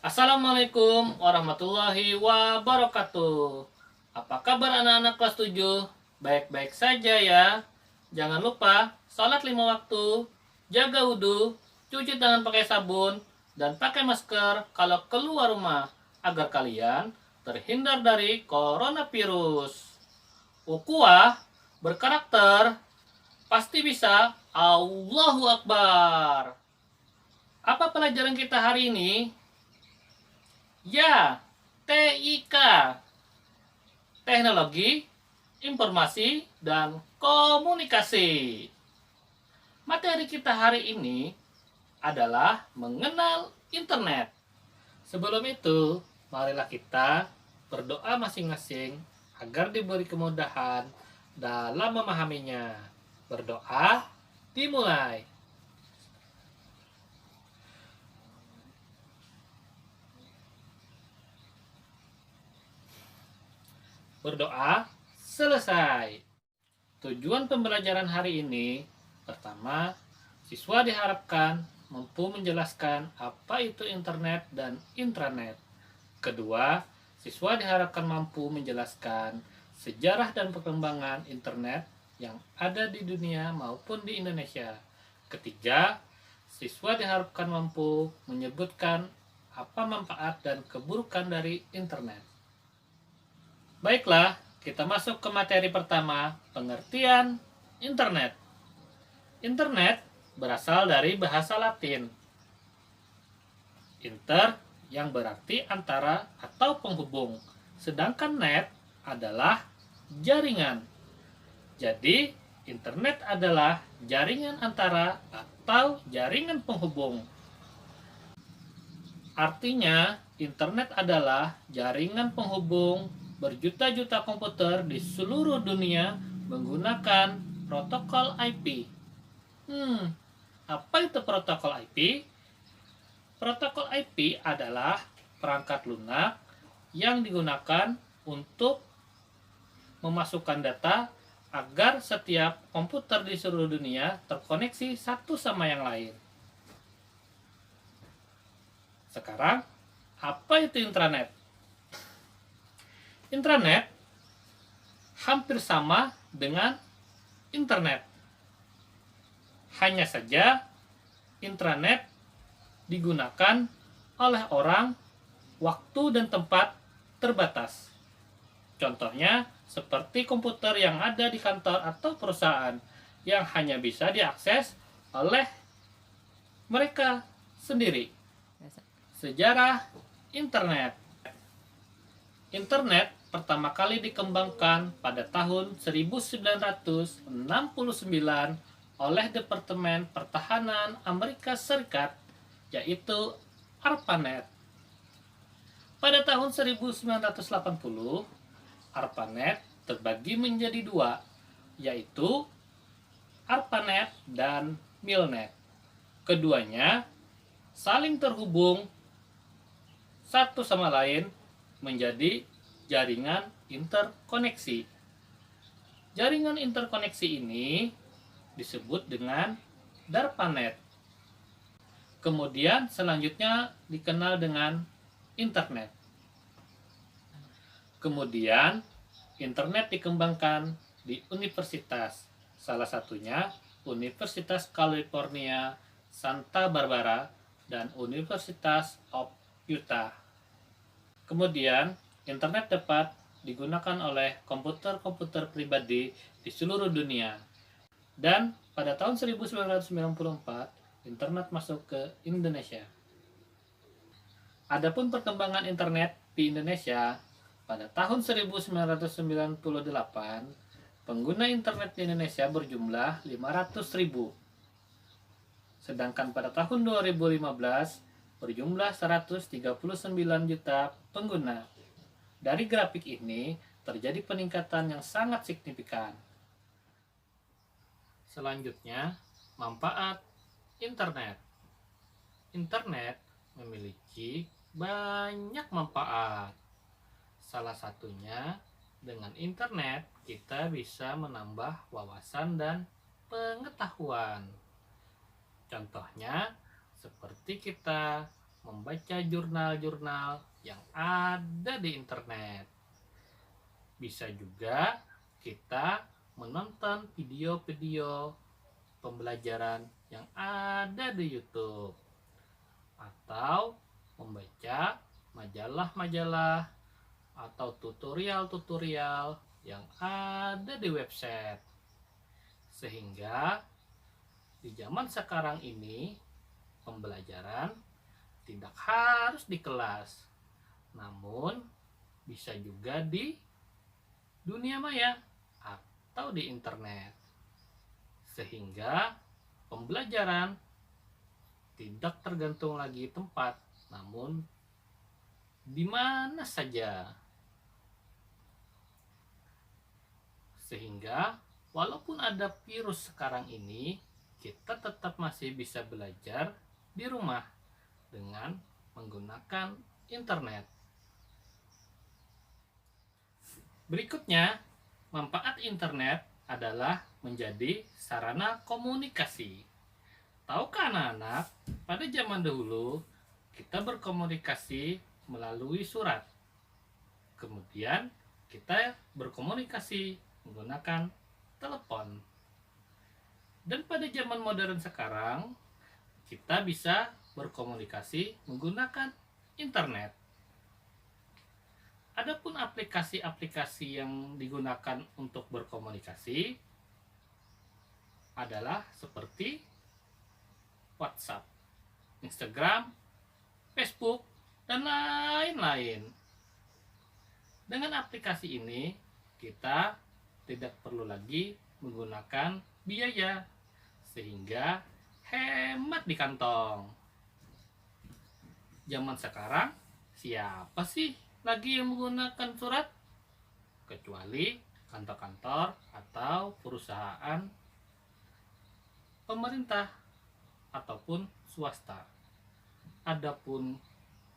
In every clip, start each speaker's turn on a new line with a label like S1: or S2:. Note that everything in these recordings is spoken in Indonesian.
S1: Assalamualaikum warahmatullahi wabarakatuh. Apa kabar anak-anak kelas 7? Baik-baik saja ya. Jangan lupa sholat 5 waktu, jaga wudhu, cuci tangan pakai sabun, dan pakai masker kalau keluar rumah agar kalian terhindar dari coronavirus. Ukhuwah berkarakter pasti bisa. Allahu Akbar. Apa pelajaran kita hari ini? Ya, TIK, Teknologi, Informasi, dan Komunikasi. Materi kita hari ini adalah mengenal internet. Sebelum itu, marilah kita berdoa masing-masing agar diberi kemudahan dalam memahaminya. Berdoa dimulai. Berdoa selesai. Tujuan pembelajaran hari ini, pertama, siswa diharapkan mampu menjelaskan apa itu internet dan intranet. Kedua, siswa diharapkan mampu menjelaskan sejarah dan perkembangan internet yang ada di dunia maupun di Indonesia. Ketiga, siswa diharapkan mampu menyebutkan apa manfaat dan keburukan dari internet. Baiklah, kita masuk ke materi pertama, pengertian internet. Internet berasal dari bahasa Latin. Inter yang berarti antara atau penghubung, sedangkan net adalah jaringan. Jadi, internet adalah jaringan antara atau jaringan penghubung. Artinya, internet adalah jaringan penghubung berjuta-juta komputer di seluruh dunia menggunakan protokol IP. Apa itu protokol IP? Protokol IP adalah perangkat lunak yang digunakan untuk memasukkan data agar setiap komputer di seluruh dunia terkoneksi satu sama yang lain. Sekarang, apa itu intranet? Intranet hampir sama dengan internet. Hanya saja intranet digunakan oleh orang, waktu dan tempat terbatas. Contohnya seperti komputer yang ada di kantor atau perusahaan yang hanya bisa diakses oleh mereka sendiri. Sejarah internet. Internet pertama kali dikembangkan pada tahun 1969 oleh Departemen Pertahanan Amerika Serikat, yaitu ARPANET. Pada tahun 1980, ARPANET terbagi menjadi dua, yaitu ARPANET dan MILNET. Keduanya saling terhubung satu sama lain menjadi jaringan interkoneksi. Jaringan interkoneksi ini disebut dengan DARPANET. Kemudian selanjutnya dikenal dengan internet. Kemudian internet dikembangkan di universitas, salah satunya Universitas California Santa Barbara dan Universitas of Utah. Kemudian internet dapat digunakan oleh komputer-komputer pribadi di seluruh dunia. Dan pada tahun 1994, internet masuk ke Indonesia. Adapun perkembangan internet di Indonesia, pada tahun 1998, pengguna internet di Indonesia berjumlah 500.000. Sedangkan pada tahun 2015, berjumlah 139 juta pengguna. Dari grafik ini, terjadi peningkatan yang sangat signifikan. Selanjutnya, manfaat internet. Internet memiliki banyak manfaat. Salah satunya, dengan internet kita bisa menambah wawasan dan pengetahuan. Contohnya, seperti kita membaca jurnal-jurnal yang ada di internet. Bisa juga kita menonton video-video pembelajaran yang ada di YouTube, atau membaca majalah-majalah atau tutorial-tutorial yang ada di website. Sehingga di zaman sekarang ini pembelajaran tidak harus di kelas, namun bisa juga di dunia maya atau di internet. Sehingga pembelajaran tidak tergantung lagi tempat, namun di mana saja. Sehingga walaupun ada virus sekarang ini, kita tetap masih bisa belajar di rumah dengan menggunakan internet. Berikutnya, manfaat internet adalah menjadi sarana komunikasi. Tahukah anak-anak, pada zaman dahulu kita berkomunikasi melalui surat. Kemudian kita berkomunikasi menggunakan telepon. Dan pada zaman modern sekarang, kita bisa berkomunikasi menggunakan internet. Adapun aplikasi-aplikasi yang digunakan untuk berkomunikasi adalah seperti WhatsApp, Instagram, Facebook, dan lain-lain. Dengan aplikasi ini, kita tidak perlu lagi menggunakan biaya, sehingga hemat di kantong. Zaman sekarang, siapa sih lagi yang menggunakan surat? Kecuali kantor-kantor atau perusahaan pemerintah ataupun swasta. Adapun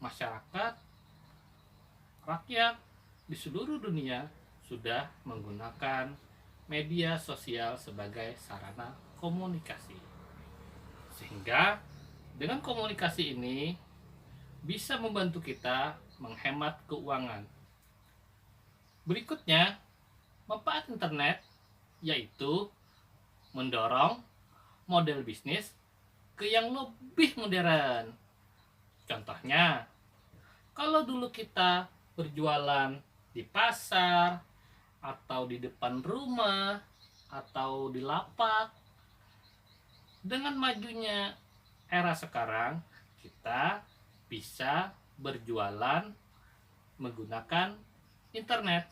S1: masyarakat, rakyat di seluruh dunia sudah menggunakan media sosial sebagai sarana komunikasi. Sehingga dengan komunikasi ini bisa membantu kita menghemat keuangan. Berikutnya, manfaat internet yaitu mendorong model bisnis ke yang lebih modern. Contohnya, kalau dulu kita berjualan di pasar atau di depan rumah atau di lapak, dengan majunya era sekarang kita bisa berjualan menggunakan internet.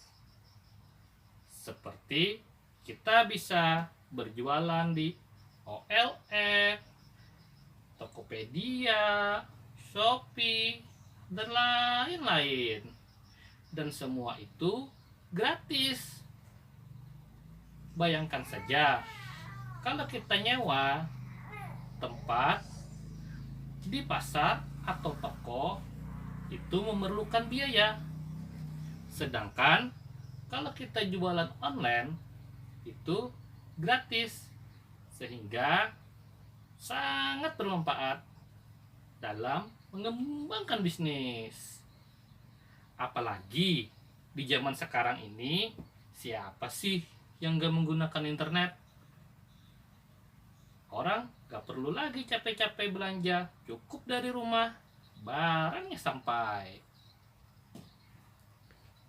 S1: Seperti kita bisa berjualan di OLX, Tokopedia, Shopee, dan lain-lain. Dan semua itu gratis. Bayangkan saja, kalau kita nyewa tempat di pasar atau toko, itu memerlukan biaya. Sedangkan kalau kita jualan online, itu gratis. Sehingga sangat bermanfaat dalam mengembangkan bisnis. Apalagi di zaman sekarang ini, siapa sih yang gak menggunakan internet? Orang gak perlu lagi capek-capek belanja, cukup dari rumah, barangnya sampai.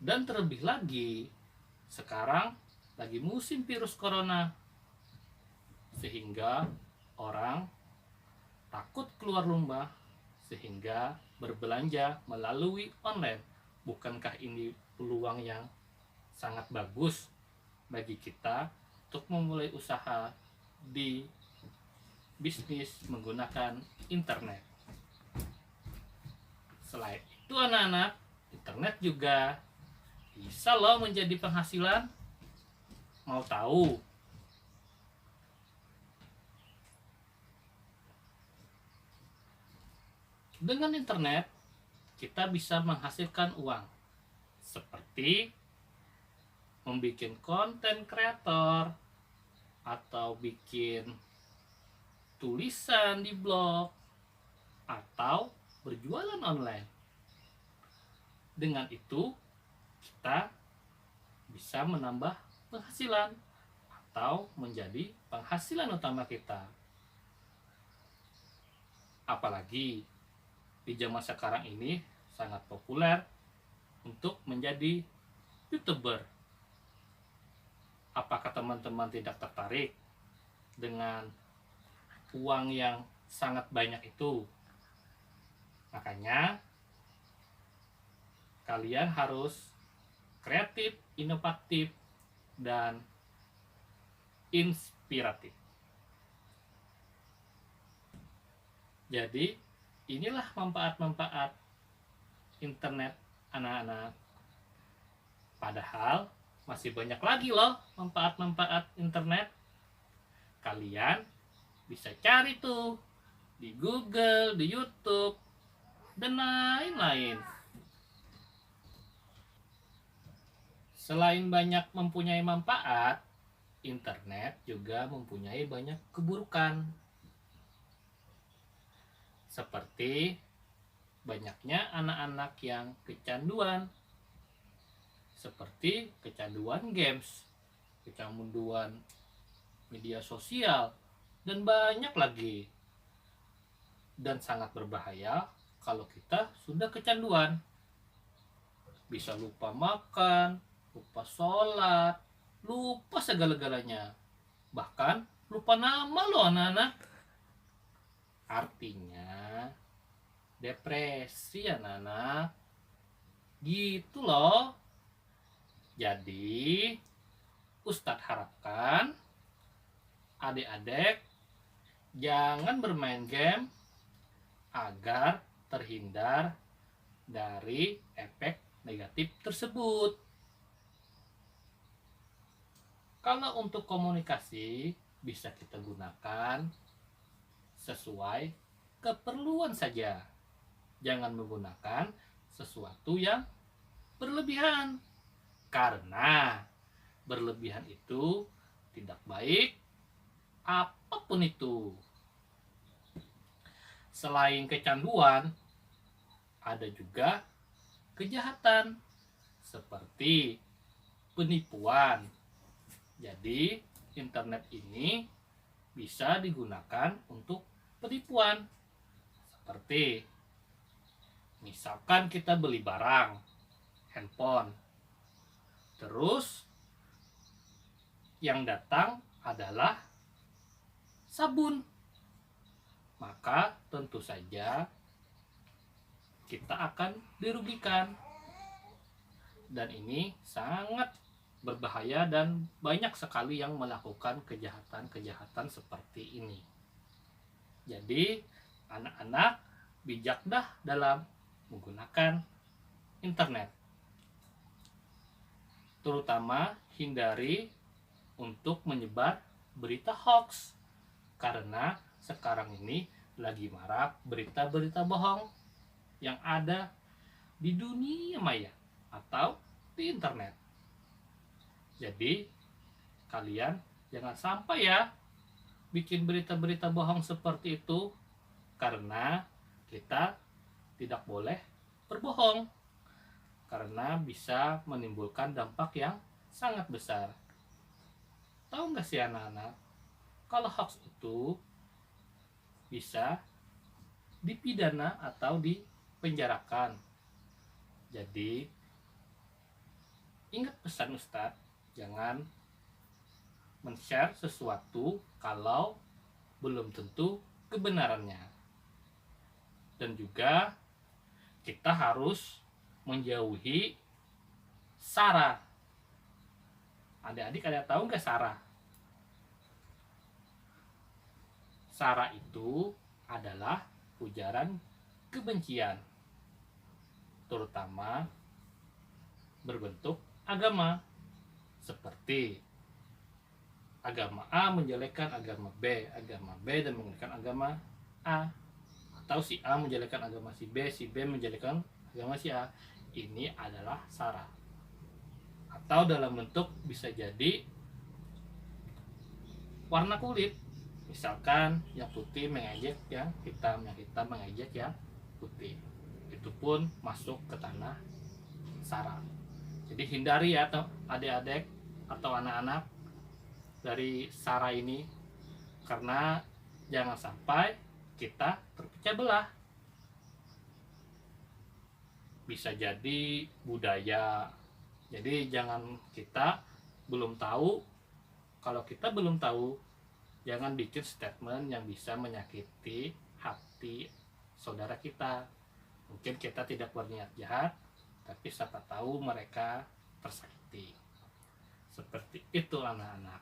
S1: Dan terlebih lagi, sekarang lagi musim virus corona, sehingga orang takut keluar rumah, sehingga berbelanja melalui online. Bukankah ini peluang yang sangat bagus bagi kita untuk memulai usaha di bisnis menggunakan internet? Selain itu anak-anak, internet juga bisa loh menjadi penghasilan. Mau tahu? Dengan internet, kita bisa menghasilkan uang. Seperti membuat konten kreator, atau bikin tulisan di blog, atau berjualan online. Dengan itu, kita bisa menambah penghasilan atau menjadi penghasilan utama kita. Apalagi di zaman sekarang ini sangat populer untuk menjadi YouTuber. Apakah teman-teman tidak tertarik dengan uang yang sangat banyak itu? Makanya kalian harus kreatif, inovatif, dan inspiratif. Jadi inilah manfaat-manfaat internet anak-anak. Padahal masih banyak lagi loh manfaat-manfaat internet. Kalian bisa cari tuh di Google, di YouTube, dan lain-lain. Selain banyak mempunyai manfaat, internet juga mempunyai banyak keburukan. Seperti banyaknya anak-anak yang kecanduan. Seperti kecanduan games, kecanduan media sosial, dan banyak lagi. Dan sangat berbahaya kalau kita sudah kecanduan. Bisa lupa makan, lupa sholat, lupa segala-galanya. Bahkan lupa nama loh anak-anak. Artinya depresi anak-anak. Gitu loh. Jadi Ustadz harapkan adik-adik jangan bermain game agar terhindar dari efek negatif tersebut. Kalau untuk komunikasi bisa kita gunakan sesuai keperluan saja. Jangan menggunakan sesuatu yang berlebihan. Karena berlebihan itu tidak baik apapun itu. Selain kecanduan, ada juga kejahatan seperti penipuan. Jadi, internet ini bisa digunakan untuk penipuan. Seperti misalkan kita beli barang, handphone. Terus yang datang adalah sabun. Maka tentu saja kita akan dirugikan. Dan ini sangat berbahaya dan banyak sekali yang melakukan kejahatan-kejahatan seperti ini. Jadi anak-anak bijak dah dalam menggunakan internet. Terutama hindari untuk menyebar berita hoax. Karena sekarang ini lagi marak berita-berita bohong yang ada di dunia maya atau di internet. Jadi kalian jangan sampai ya bikin berita-berita bohong seperti itu, karena kita tidak boleh berbohong karena bisa menimbulkan dampak yang sangat besar. Tahu nggak sih anak-anak, kalau hoax itu bisa dipidana atau dipenjarakan. Jadi ingat pesan Ustadz, jangan men-share sesuatu kalau belum tentu kebenarannya. Dan juga kita harus menjauhi sara. Adik-adik ada tahu nggak sara? Sara itu adalah ujaran kebencian, terutama berbentuk agama. Seperti agama A menjelekkan agama B dan menjelekkan agama A, atau si A menjelekkan agama si B menjelekkan agama si A. Ini adalah sara. Atau dalam bentuk bisa jadi warna kulit. Misalkan yang putih mengejek yang hitam mengejek yang putih. Itu pun masuk ke tanah sarang. Jadi hindari ya adik-adik atau anak-anak dari SARA ini, karena jangan sampai kita terpecah belah. Bisa jadi budaya. Jadi jangan kita belum tahu. Kalau kita belum tahu, jangan bikin statement yang bisa menyakiti hati saudara kita. Mungkin kita tidak berniat jahat, tapi siapa tahu mereka tersakiti. Seperti itu anak-anak.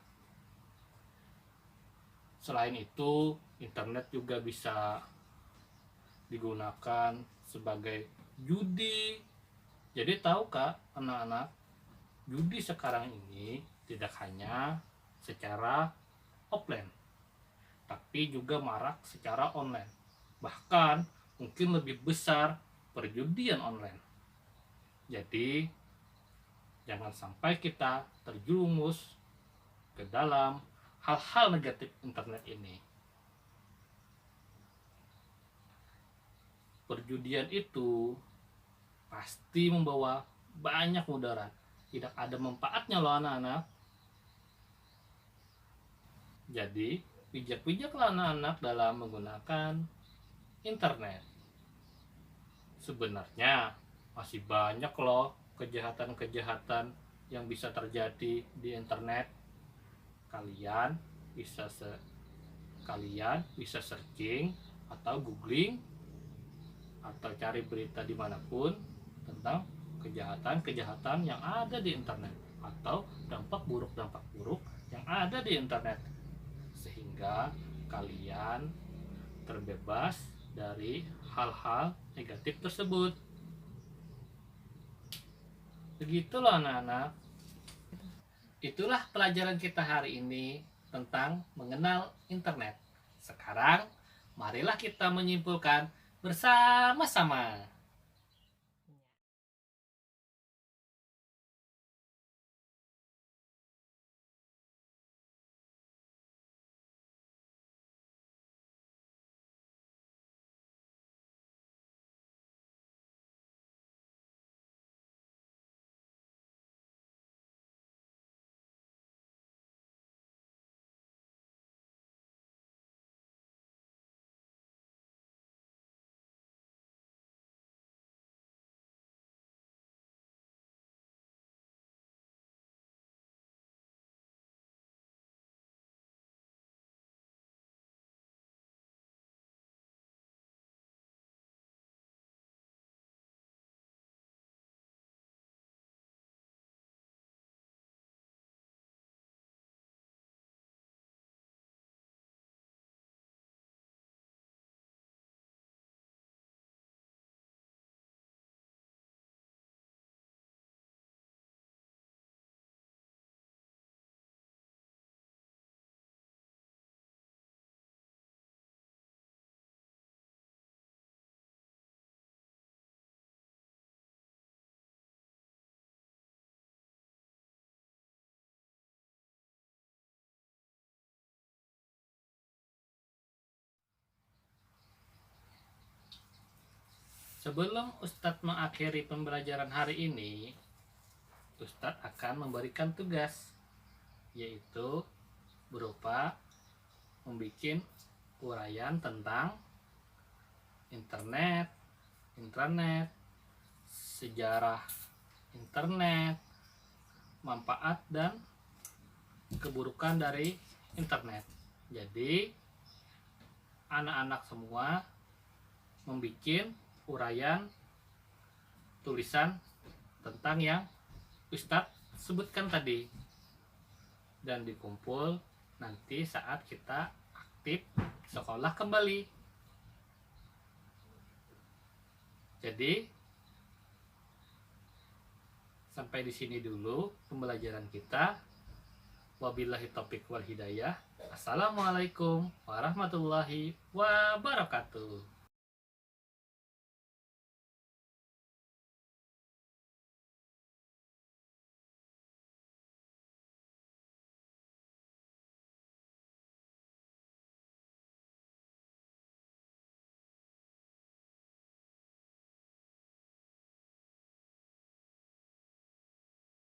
S1: Selain itu, internet juga bisa digunakan sebagai judi. Jadi tahukah anak-anak, judi sekarang ini tidak hanya secara offline, tapi juga marak secara online. Bahkan mungkin lebih besar perjudian online. Jadi jangan sampai kita terjerumus ke dalam hal-hal negatif internet ini. Perjudian itu pasti membawa banyak mudarat. Tidak ada manfaatnya loh anak-anak. Jadi bijak-bijaklah anak-anak dalam menggunakan internet. Sebenarnya masih banyak loh kejahatan-kejahatan yang bisa terjadi di internet. Kalian bisa searching atau googling atau cari berita dimanapun tentang kejahatan-kejahatan yang ada di internet atau dampak buruk yang ada di internet, sehingga kalian terbebas dari hal-hal negatif tersebut. Begitu loh anak-anak. Itulah pelajaran kita hari ini tentang mengenal internet. Sekarang marilah kita menyimpulkan bersama-sama. Sebelum Ustadz mengakhiri pembelajaran hari ini, Ustadz akan memberikan tugas, yaitu berupa membuat uraian tentang internet, intranet, sejarah internet, manfaat dan keburukan dari internet. Jadi anak-anak semua membuat uraian tulisan tentang yang Ustadz sebutkan tadi, dan dikumpul nanti saat kita aktif sekolah kembali. Jadi sampai di sini dulu pembelajaran kita. Wabillahi taufiq wal hidayah. Assalamualaikum warahmatullahi wabarakatuh.